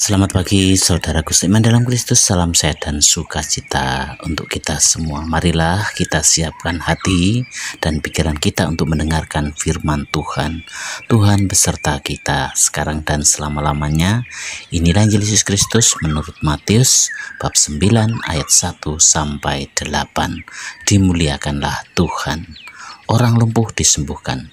Selamat pagi saudaraku seiman dalam Kristus, salam sehat dan sukacita untuk kita semua. Marilah kita siapkan hati dan pikiran kita untuk mendengarkan firman Tuhan. Tuhan beserta kita sekarang dan selama-lamanya. Inilah Injil Yesus Kristus menurut Matius bab 9 ayat 1 sampai 8. Dimuliakanlah Tuhan. Orang lumpuh disembuhkan.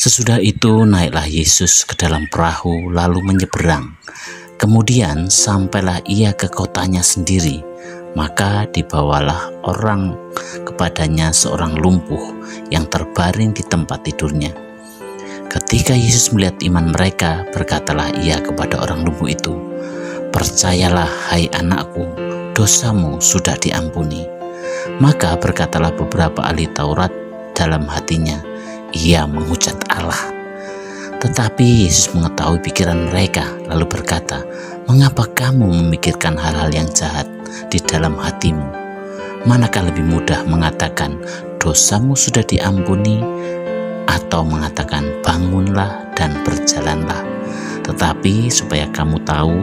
Sesudah itu naiklah Yesus ke dalam perahu lalu menyeberang. Kemudian sampailah ia ke kotanya sendiri. Maka dibawalah orang kepadanya seorang lumpuh yang terbaring di tempat tidurnya. Ketika Yesus melihat iman mereka, berkatalah ia kepada orang lumpuh itu, "Percayalah hai anakku, dosamu sudah diampuni." Maka berkatalah beberapa ahli Taurat dalam hatinya, "Ia menghujat Allah." Tetapi Yesus mengetahui pikiran mereka, lalu berkata, "Mengapa kamu memikirkan hal-hal yang jahat di dalam hatimu? Manakah lebih mudah mengatakan, dosamu sudah diampuni, atau mengatakan, bangunlah dan berjalanlah? Tetapi supaya kamu tahu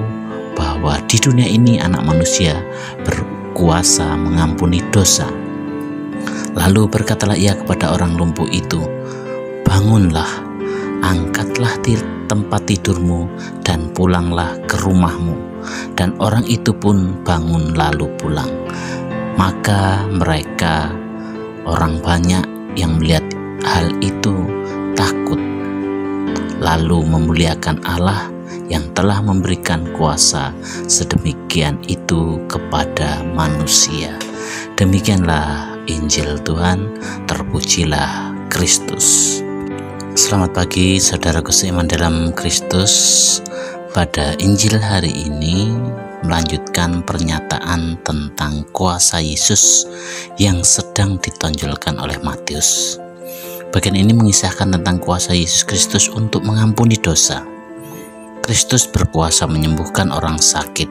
bahwa di dunia ini anak manusia berkuasa mengampuni dosa." Lalu berkatalah ia kepada orang lumpuh itu, "Bangunlah, angkatlah tempat tidurmu dan pulanglah ke rumahmu." Dan orang itu pun bangun lalu pulang. Maka mereka, orang banyak yang melihat hal itu, takut, lalu memuliakan Allah yang telah memberikan kuasa sedemikian itu kepada manusia. Demikianlah Injil Tuhan, terpujilah Kristus. Selamat pagi saudaraku seiman dalam Kristus. Pada Injil hari ini melanjutkan pernyataan tentang kuasa Yesus yang sedang ditonjolkan oleh Matius. Bagian ini mengisahkan tentang kuasa Yesus Kristus untuk mengampuni dosa. Kristus berkuasa menyembuhkan orang sakit,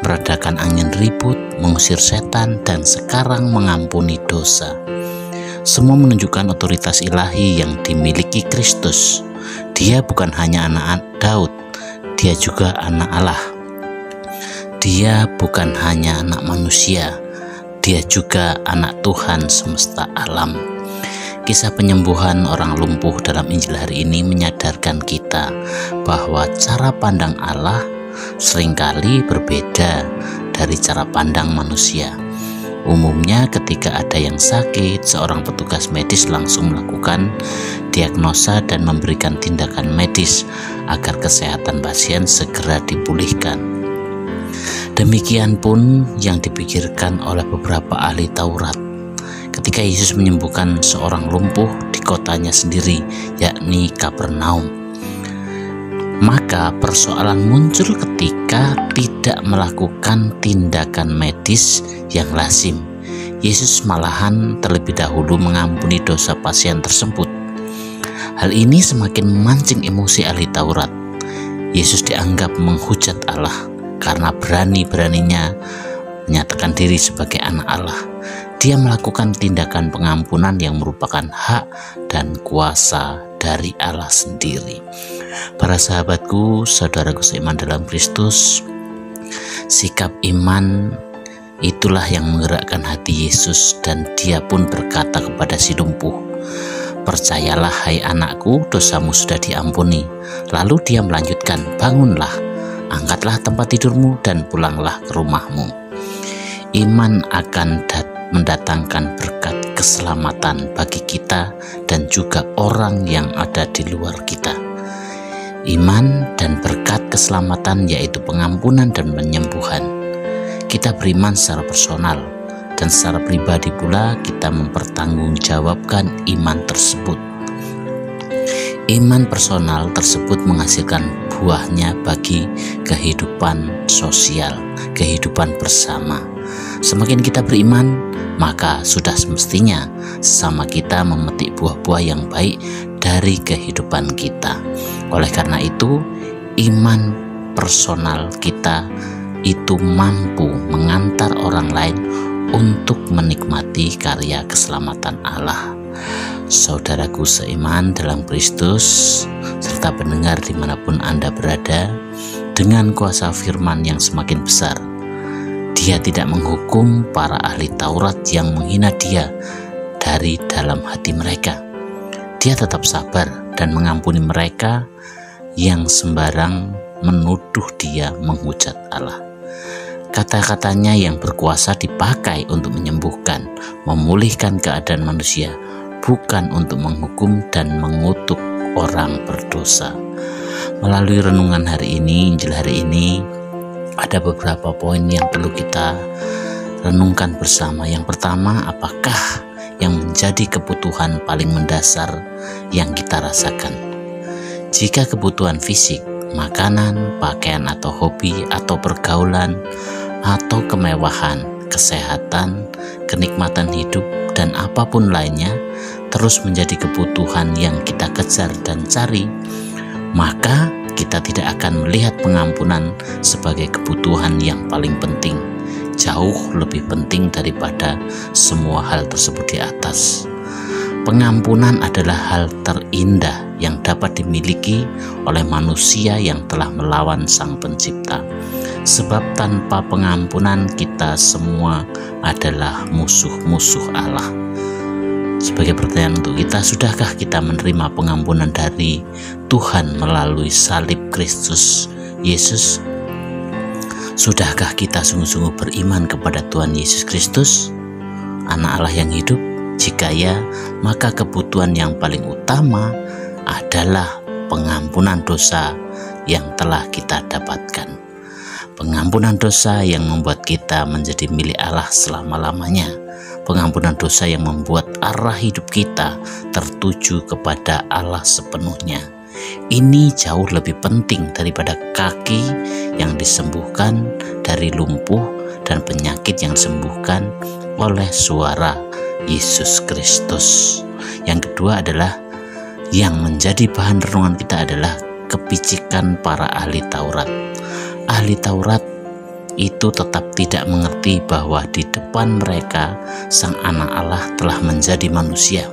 meredakan angin ribut, mengusir setan, dan sekarang mengampuni dosa. Semua menunjukkan otoritas ilahi yang dimiliki Kristus. Dia bukan hanya anak Daud, dia juga anak Allah. Dia bukan hanya anak manusia, dia juga anak Tuhan semesta alam. Kisah penyembuhan orang lumpuh dalam Injil hari ini menyadarkan kita bahwa cara pandang Allah seringkali berbeda dari cara pandang manusia. Umumnya ketika ada yang sakit, seorang petugas medis langsung melakukan diagnosa dan memberikan tindakan medis agar kesehatan pasien segera dipulihkan. Demikian pun yang dipikirkan oleh beberapa ahli Taurat ketika Yesus menyembuhkan seorang lumpuh di kotanya sendiri, yakni Kapernaum. Maka persoalan muncul ketika tidak melakukan tindakan medis yang lazim. Yesus malahan terlebih dahulu mengampuni dosa pasien tersebut. Hal ini semakin memancing emosi ahli Taurat. Yesus dianggap menghujat Allah karena berani-beraninya menyatakan diri sebagai anak Allah. Dia melakukan tindakan pengampunan yang merupakan hak dan kuasa dari Allah sendiri. Para sahabatku, saudaraku seiman dalam Kristus, sikap iman itulah yang menggerakkan hati Yesus, dan dia pun berkata kepada si lumpuh, "Percayalah hai anakku, dosamu sudah diampuni." Lalu dia melanjutkan, "Bangunlah, angkatlah tempat tidurmu dan pulanglah ke rumahmu." Iman akan mendatangkan berkat keselamatan bagi kita dan juga orang yang ada di luar kita. Iman dan berkat keselamatan yaitu pengampunan dan penyembuhan. Kita beriman secara personal dan secara pribadi pula kita mempertanggungjawabkan iman tersebut. Iman personal tersebut menghasilkan buahnya bagi kehidupan sosial, kehidupan bersama. Semakin kita beriman, maka sudah semestinya sesama kita memetik buah-buah yang baik dari kehidupan kita. Oleh karena itu, iman personal kita itu mampu mengantar orang lain untuk menikmati karya keselamatan Allah. Saudaraku seiman dalam Kristus, serta pendengar dimanapun Anda berada, dengan kuasa firman yang semakin besar. Dia tidak menghukum para ahli Taurat yang menghina dia dari dalam hati mereka. Dia tetap sabar dan mengampuni mereka yang sembarang menuduh dia menghujat Allah. Kata-katanya yang berkuasa dipakai untuk menyembuhkan, memulihkan keadaan manusia, bukan untuk menghukum dan mengutuk orang berdosa. Melalui renungan hari ini, Injil hari ini, ada beberapa poin yang perlu kita renungkan bersama. Yang pertama, apakah yang menjadi kebutuhan paling mendasar yang kita rasakan? Jika kebutuhan fisik, makanan, pakaian atau hobi atau pergaulan atau kemewahan, kesehatan, kenikmatan hidup, dan apapun lainnya terus menjadi kebutuhan yang kita kejar dan cari, maka kita tidak akan melihat pengampunan sebagai kebutuhan yang paling penting, jauh lebih penting daripada semua hal tersebut di atas. Pengampunan adalah hal terindah yang dapat dimiliki oleh manusia yang telah melawan Sang Pencipta. Sebab tanpa pengampunan kita semua adalah musuh-musuh Allah. Sebagai pertanyaan untuk kita, sudahkah kita menerima pengampunan dari Tuhan melalui salib Kristus Yesus? Sudahkah kita sungguh-sungguh beriman kepada Tuhan Yesus Kristus, Anak Allah yang hidup? Jika ya, maka kebutuhan yang paling utama adalah pengampunan dosa yang telah kita dapatkan. Pengampunan dosa yang membuat kita menjadi milik Allah selama-lamanya. Pengampunan dosa yang membuat arah hidup kita tertuju kepada Allah sepenuhnya. Ini jauh lebih penting daripada kaki yang disembuhkan dari lumpuh dan penyakit yang disembuhkan oleh suara Yesus Kristus. Yang kedua adalah yang menjadi bahan renungan kita adalah kepicikan para ahli Taurat. Ahli Taurat itu tetap tidak mengerti bahwa di depan mereka Sang Anak Allah telah menjadi manusia.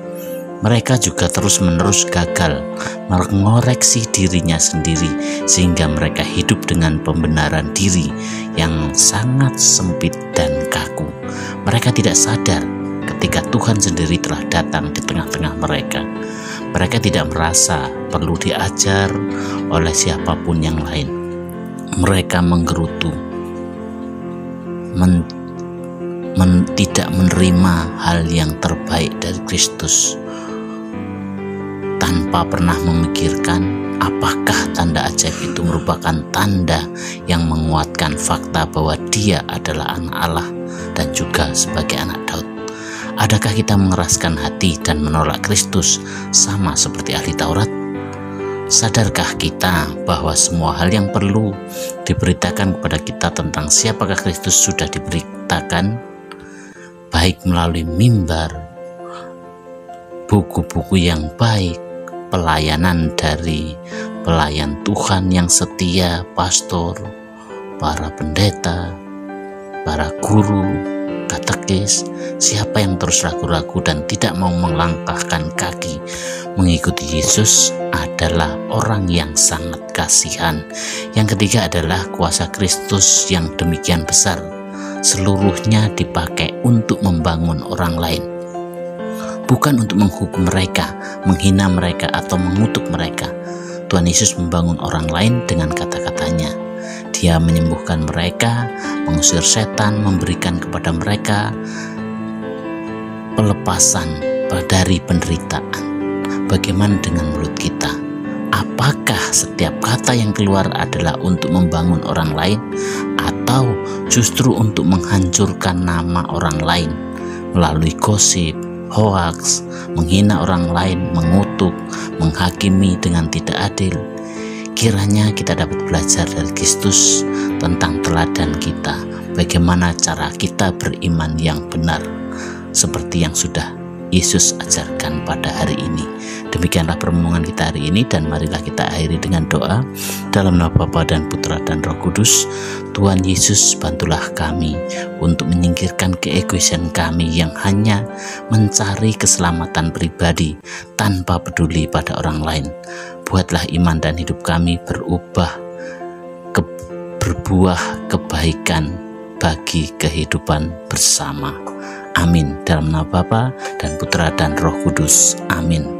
Mereka juga terus-menerus gagal mengoreksi dirinya sendiri, sehingga mereka hidup dengan pembenaran diri yang sangat sempit dan kaku. Mereka tidak sadar ketika Tuhan sendiri telah datang di tengah-tengah mereka. Mereka tidak merasa perlu diajar oleh siapapun yang lain. Mereka menggerutu, tidak menerima hal yang terbaik dari Kristus, tanpa pernah memikirkan apakah tanda ajaib itu merupakan tanda yang menguatkan fakta bahwa Dia adalah Anak Allah dan juga sebagai anak Daud. Adakah kita mengeraskan hati dan menolak Kristus sama seperti ahli Taurat? Sadarkah kita bahwa semua hal yang perlu diberitakan kepada kita tentang siapakah Kristus sudah diberitakan, baik melalui mimbar, buku-buku yang baik, pelayanan dari pelayan Tuhan yang setia, pastor, para pendeta, para guru, katekis, siapa yang terus ragu-ragu dan tidak mau melangkahkan kaki mengikuti Yesus adalah orang yang sangat kasihan. Yang ketiga adalah kuasa Kristus yang demikian besar, seluruhnya dipakai untuk membangun orang lain, bukan untuk menghukum mereka, menghina mereka, atau mengutuk mereka. Tuhan Yesus membangun orang lain dengan kata-katanya. Dia menyembuhkan mereka, mengusir setan, memberikan kepada mereka pelepasan dari penderitaan. Bagaimana dengan mulut kita? Apakah setiap kata yang keluar adalah untuk membangun orang lain, atau justru untuk menghancurkan nama orang lain melalui gosip, hoaks, menghina orang lain, mengutuk, menghakimi dengan tidak adil? Kiranya kita dapat belajar dari Kristus tentang teladan kita, bagaimana cara kita beriman yang benar, seperti yang sudah Yesus ajarkan pada hari ini. Demikianlah permenungan kita hari ini, dan marilah kita akhiri dengan doa. Dalam nama Bapa dan Putra dan Roh Kudus. Tuhan Yesus, bantulah kami untuk menyingkirkan keegoisan kami yang hanya mencari keselamatan pribadi tanpa peduli pada orang lain. Buatlah iman dan hidup kami berubah berbuah kebaikan bagi kehidupan bersama. Amin. Dalam nama Bapa dan Putra dan Roh Kudus. Amin.